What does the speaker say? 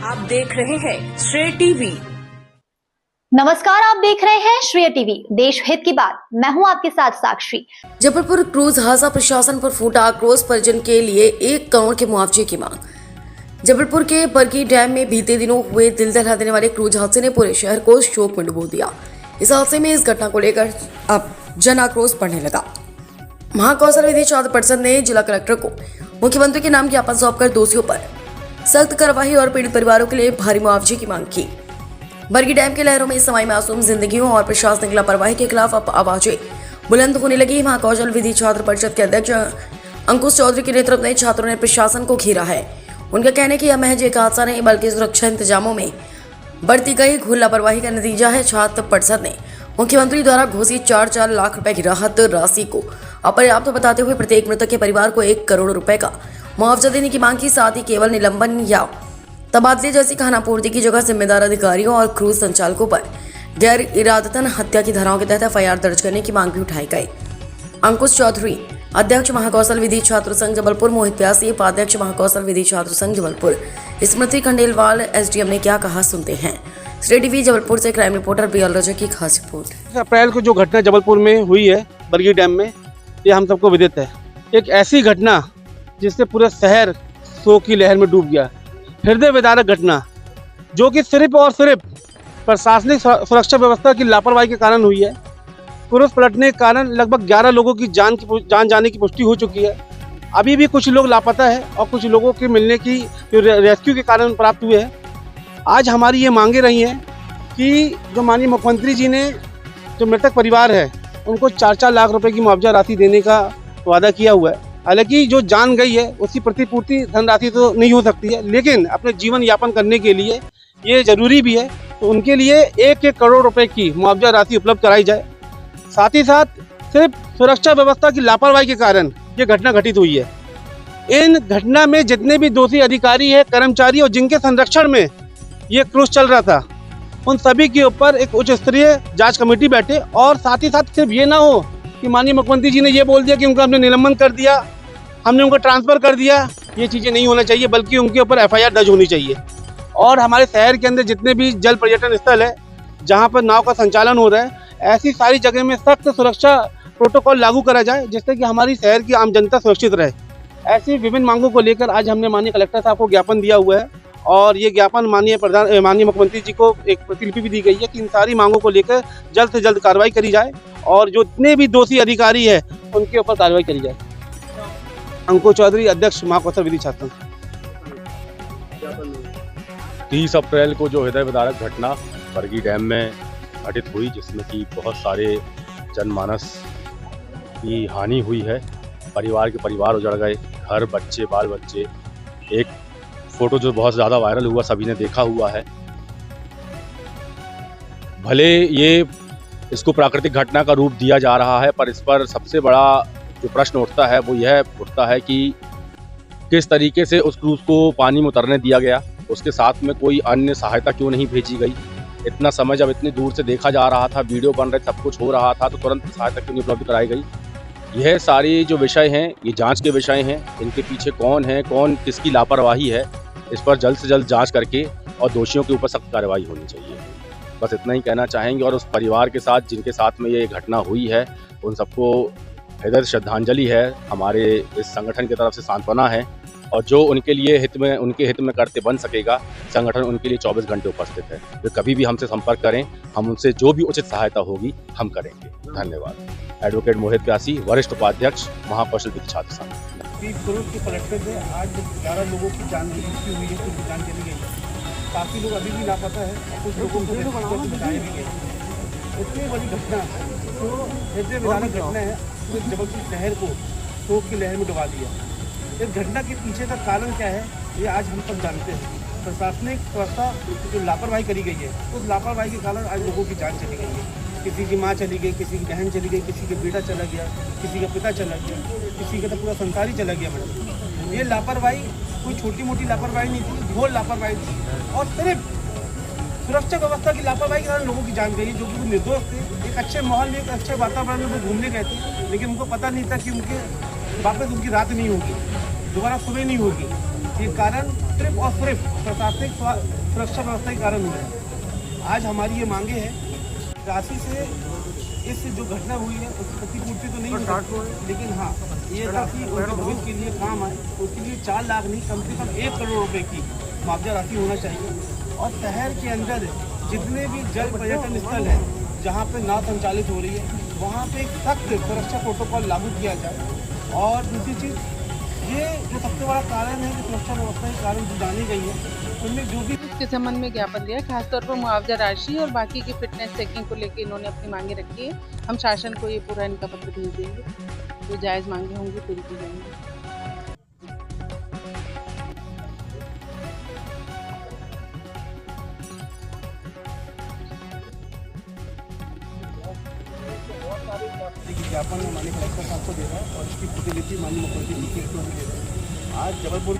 आप देख रहे हैं श्रेय टीवी। नमस्कार, आप देख रहे हैं श्रेय टीवी, देश हित की बात। मैं हूं आपके साथ साक्षी। जबलपुर क्रूज हादसा प्रशासन पर फूटा आक्रोश, परिजन के लिए 1 करोड़ के मुआवजे की मांग। जबलपुर के बरगी डैम में बीते दिनों हुए दिल दहला देने वाले क्रूज हादसे ने पूरे शहर को शोक में डुबो दिया। इस हादसे में इस घटना को लेकर अब जन आक्रोश बढ़ने लगा। महाकौशल विधि छात्र परिषद ने जिला कलेक्टर को मुख्यमंत्री के नाम ज्ञापन सौंपकर दोषियों पर सख्त कार्रवाई और पीड़ित परिवारों के लिए भारी मुआवजे की मांग की। बरगी डैम की लहरों में समाई मासूम जिंदगियों और प्रशासनिक लापरवाही के खिलाफ अब आवाजें बुलंद होने लगी। महाकौशल विधि छात्र परिषद के अध्यक्ष अंकुश चौधरी के नेतृत्व में छात्रों ने प्रशासन को घेरा है। उनका कहना है कि यह महज एक हादसा नहीं बल्कि सुरक्षा इंतजामों में बढ़ती गई घोर लापरवाही का नतीजा है। छात्र परिषद ने मुख्यमंत्री द्वारा घोषित 4 लाख रुपए की राहत राशि को अपर्याप्त बताते हुए प्रत्येक मृतक के परिवार को 1 करोड़ रुपए का मुआवजा देने की मांग की। साथ ही केवल निलंबन या तबादले जैसी खानापूर्ति की जगह जिम्मेदार अधिकारियों और क्रूज संचालकों पर गैर इरादतन हत्या की धाराओं के तहत FIR दर्ज करने की मांग भी उठाई गई। अंकुश चौधरी, अध्यक्ष महाकौशल विधि छात्र संघ जबलपुर, मोहित प्यासी, उपाध्यक्ष महाकौशल विधि छात्र संघ जबलपुर, स्मृति खंडेलवाल, SDM ने क्या कहा, सुनते हैं। श्रेय टीवी जबलपुर से क्राइम रिपोर्टर BL रजक की खास रिपोर्ट। अप्रैल को जो घटना जबलपुर में हुई है बरगी डैम में, ये हम सबको विदित है। एक ऐसी घटना जिससे पूरा शहर शोक की लहर में डूब गया, हृदय विदारक घटना, जो कि सिर्फ और सिर्फ प्रशासनिक सुरक्षा व्यवस्था की लापरवाही के कारण हुई है। पुरुष पलटने के कारण लगभग 11 लोगों की जान जाने की पुष्टि हो चुकी है। अभी भी कुछ लोग लापता है और कुछ लोगों के मिलने की रेस्क्यू के कारण प्राप्त हुए हैं। आज हमारी ये मांगे रही हैं कि जो माननीय मुख्यमंत्री जी ने जो मृतक परिवार है उनको 4 लाख रुपए की मुआवजा राशि देने का वादा किया हुआ है। हालांकि जो जान गई है उसकी प्रतिपूर्ति धनराशि तो नहीं हो सकती है, लेकिन अपने जीवन यापन करने के लिए ये जरूरी भी है, तो उनके लिए 1 करोड़ रुपए की मुआवजा राशि उपलब्ध कराई जाए। साथ ही साथ सिर्फ सुरक्षा व्यवस्था की लापरवाही के कारण ये घटना घटित हुई है। इन घटना में जितने भी दोषी अधिकारी है, कर्मचारी और जिनके संरक्षण में ये क्रूज चल रहा था, उन सभी के ऊपर एक उच्च स्तरीय जांच कमेटी बैठे। और साथ ही साथ सिर्फ ये ना हो कि माननीय मुख्यमंत्री जी ने ये बोल दिया कि उनका हमने निलंबन कर दिया, हमने उनको ट्रांसफर कर दिया, ये चीज़ें नहीं होना चाहिए, बल्कि उनके ऊपर FIR दर्ज होनी चाहिए। और हमारे शहर के अंदर जितने भी जल पर्यटन स्थल है जहाँ पर नाव का संचालन हो रहा है, ऐसी सारी जगह में सख्त सुरक्षा प्रोटोकॉल लागू करा जाए, जिससे कि हमारी शहर की आम जनता सुरक्षित रहे। ऐसी विभिन्न मांगों को लेकर आज हमने माननीय कलेक्टर साहब को ज्ञापन दिया हुआ है और ये ज्ञापन माननीय मुख्यमंत्री जी को एक प्रतिलिपि भी दी गई है कि इन सारी मांगों को लेकर जल्द से जल्द कार्रवाई करी जाए और जो जितने भी दोषी अधिकारी है उनके ऊपर कार्रवाई करी जाए। अंकुश चौधरी, अध्यक्ष महाकौशल विधि छात्र। 30 अप्रैल को जो हृदय विदारक घटना बरगी डैम में घटित हुई, जिसमें कि बहुत सारे जनमानस की हानि हुई है, परिवार के परिवार उजड़ गए, घर, बच्चे, बाल बच्चे। एक फोटो जो बहुत ज़्यादा वायरल हुआ, सभी ने देखा हुआ है। भले ये इसको प्राकृतिक घटना का रूप दिया जा रहा है, पर इस पर सबसे बड़ा जो प्रश्न उठता है वो यह उठता है कि किस तरीके से उस क्रूज को पानी में उतरने दिया गया, उसके साथ में कोई अन्य सहायता क्यों नहीं भेजी गई। इतना समय जब इतनी दूर से देखा जा रहा था, वीडियो बन रहे, सब कुछ हो रहा था, तो तुरंत सहायता क्यों नहीं उपलब्ध कराई गई। यह सारी जो विषय हैं ये जांच के विषय हैं। इनके पीछे कौन है, कौन किसकी लापरवाही है, इस पर जल्द से जल्द जांच करके और दोषियों के ऊपर सख्त कार्रवाई होनी चाहिए। बस इतना ही कहना चाहेंगे। और उस परिवार के साथ जिनके साथ में ये घटना हुई है, उन सबको हृदय श्रद्धांजलि है, हमारे इस संगठन की तरफ से सांत्वना है। और जो उनके हित में करते बन सकेगा, संगठन उनके लिए 24 घंटे उपस्थित है। वे कभी भी हमसे संपर्क करें, हम उनसे जो भी उचित सहायता होगी हम करेंगे। धन्यवाद। एडवोकेट मोहित प्यासी, वरिष्ठ उपाध्यक्ष महाकौशल विधि छात्र संघ। क्रूज के पलटने से आज 11 लोगों की जान की मृत्यु हुई है, कुछ की जान चली गई है, काफ़ी लोग अभी भी लापता है और कुछ लोगों को बचाए भी गए। इतनी बड़ी घटना जो हृदय विदारक घटना है, पूरे जबलपुर शहर को शोक की लहर में डुबा दिया। इस घटना के पीछे का कारण क्या है ये आज हम सब जानते हैं। प्रशासनिक व्यवस्था जो लापरवाही करी गई है, उस लापरवाही के कारण आज लोगों की जान चली गई है। किसी की माँ चली गई, किसी की बहन चली गई, किसी का बेटा चला गया, किसी का पिता चला गया, किसी का तो पूरा संसार ही चला गया। मैडम, ये लापरवाही कोई छोटी मोटी लापरवाही नहीं थी, घोर लापरवाही थी और सिर्फ सुरक्षा व्यवस्था की लापरवाही के कारण लोगों की जान गई, जो कि निर्दोष थे। एक अच्छे माहौल में, एक अच्छे वातावरण में वो घूमने गए थे, लेकिन उनको पता नहीं था कि उनके वापस उनकी रात नहीं होगी, दोबारा सुबह नहीं होगी। ये कारण सिर्फ और सिर्फ प्रशासनिक सुरक्षा व्यवस्था के कारण हुआ है। आज हमारी ये मांगे हैं राशि से इस जो घटना हुई है उसकी प्रतिपूर्ति तो नहीं होगी, लेकिन हाँ ये था कि उनके भविष्य के लिए काम आए, उसके लिए 4 लाख नहीं कम से कम 1 करोड़ रुपए की मुआवजा राशि होना चाहिए। और शहर के अंदर जितने भी जल पर्यटन स्थल हैं जहाँ पे नाव संचालित हो रही है वहाँ पे एक सख्त सुरक्षा प्रोटोकॉल लागू किया जाए। और दूसरी चीज़ ये जो सबसे बड़ा कारण है कि सुरक्षा व्यवस्था के कारण जो जानी गई है उनमें जो भी इसके संबंध में ज्ञापन दिया, खासतौर पर मुआवजा राशि और बाकी की फिटनेस चेकिंग को लेकर इन्होंने अपनी मांगे रखी है। हम शासन को ये पूरा इनका पत्र भेज देंगे, जो जायज़ मांगे होंगी पूरी की जाएंगी। ज्ञापन माननीय कलेक्टर साहब को दे रहा है और इसकी प्रतिलिपि माननीय मुख्यमंत्री नीतीश कुमार को दे रहा है। आज जबलपुर